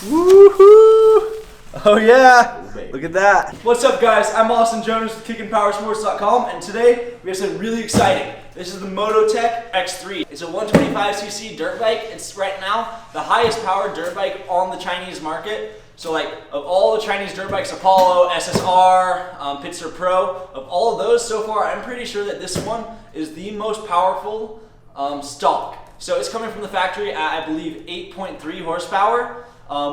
Woohoo! Oh yeah! Look at that. What's up, guys? I'm Austin Jones with KickingPowerSports.com, and today we have something really exciting. This is the Mototec X3. It's a 125cc dirt bike. It's right now the highest powered dirt bike on the Chinese market. So like of all the Chinese dirt bikes, Apollo, SSR, Pitster Pro, of all of those so far, I'm pretty sure that this one is the most powerful stock. So it's coming from the factory at, I believe, 8.3 horsepower,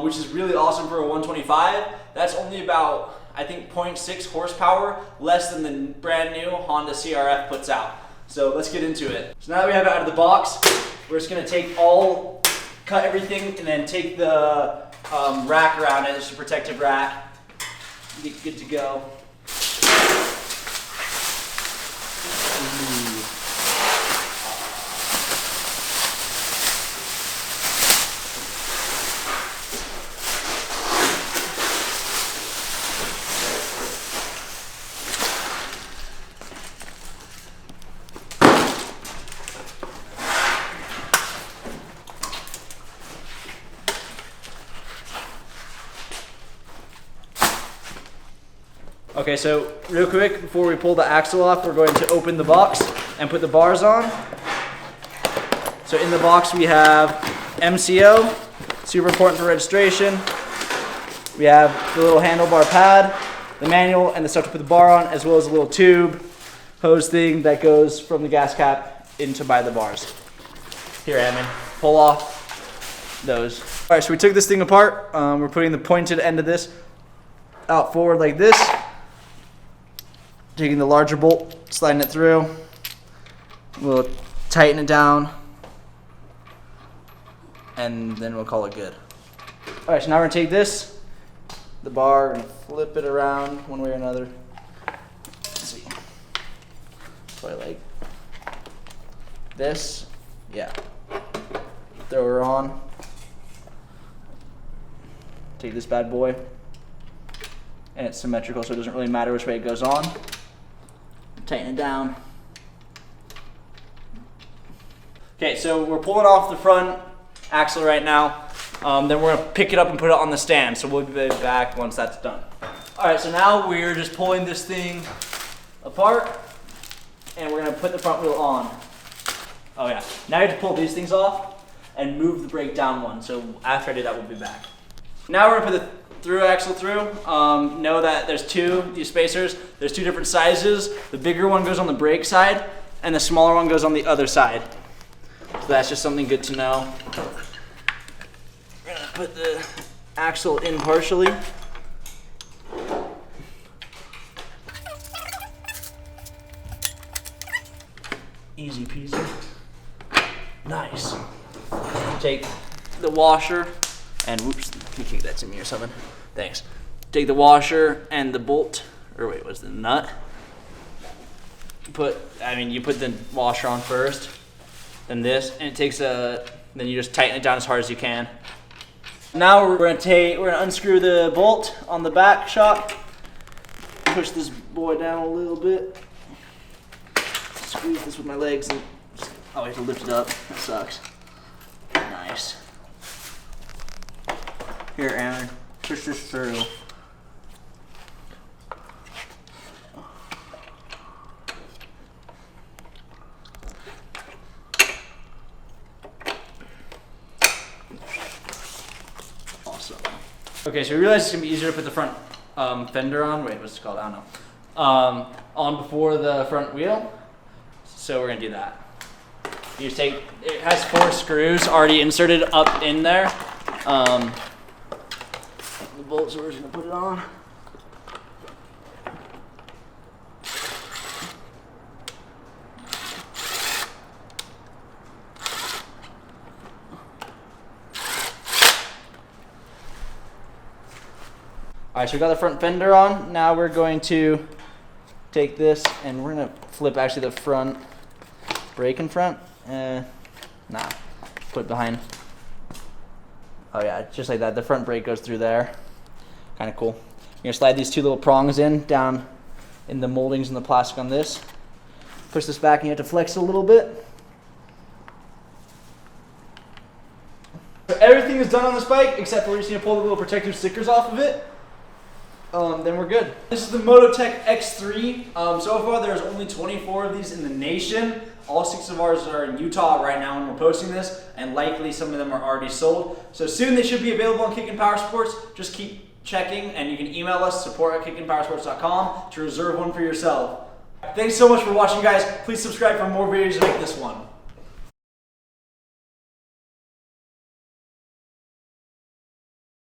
which is really awesome for a 125. That's only about, I think, 0.6 horsepower less than the brand new Honda CRF puts out. So let's get into it. So now that we have it out of the box, we're just gonna cut everything, and then take the rack around it. It's a protective rack. Get good to go. Okay, so real quick, before we pull the axle off, we're going to open the box and put the bars on. So in the box we have MCO, super important for registration. We have the little handlebar pad, the manual, and the stuff to put the bar on, as well as a little tube hose thing that goes from the gas cap into by the bars. Here, Admin, pull off those. All right, so we took this thing apart. We're putting the pointed end of this out forward like this. Taking the larger bolt, sliding it through. We'll tighten it down, and then we'll call it good. All right, so now we're gonna take the bar, and flip it around one way or another. Let's see. Probably like this. Yeah. Throw her on. Take this bad boy, and it's symmetrical, so it doesn't really matter which way it goes on. Tighten it down. Okay, so we're pulling off the front axle right now. Then we're gonna pick it up and put it on the stand. So we'll be back once that's done. All right, so now we're just pulling this thing apart, and we're gonna put the front wheel on. Oh yeah, now you have to pull these things off and move the brake down one. So after I do that, we'll be back. Now we're gonna put the through axle through. Know that there's these spacers. There's two different sizes. The bigger one goes on the brake side, and the smaller one goes on the other side. So that's just something good to know. We're gonna put the axle in partially. Easy peasy. Nice. Take the washer and whoops, can you kick that to me or something? Thanks. Take the washer and the bolt, or wait, what's the nut? You put the washer on first, then this, and it takes then you just tighten it down as hard as you can. Now we're gonna unscrew the bolt on the back shock. Push this boy down a little bit. Squeeze this with my legs, and I have to lift it up. That sucks. Nice. Here, Aaron, push this through. Awesome. Okay, so we realized it's gonna be easier to put the front fender on. Wait, what's it called? I don't know. On before the front wheel. So we're gonna do that. You just it has 4 screws already inserted up in there. The bolts, so we're just gonna put it on. All right, so we got the front fender on. Now we're going to take this and we're gonna flip actually the front brake in front. Nah, put it behind. Oh yeah, just like that. The front brake goes through there. Kind of cool. You're gonna slide these 2 little prongs down in the moldings and the plastic on this. Push this back and you have to flex it a little bit. so everything is done on this bike except for we just need to pull the little protective stickers off of it. Then we're good. This is the Mototec X3. So far there's only 24 of these in the nation. All 6 of ours are in Utah right now when we're posting this, and likely some of them are already sold. So soon they should be available on Kickin' Power Sports. Just keep checking, and you can email us, support@kickinpowersports.com, to reserve one for yourself. Thanks so much for watching, guys. Please subscribe for more videos like this one.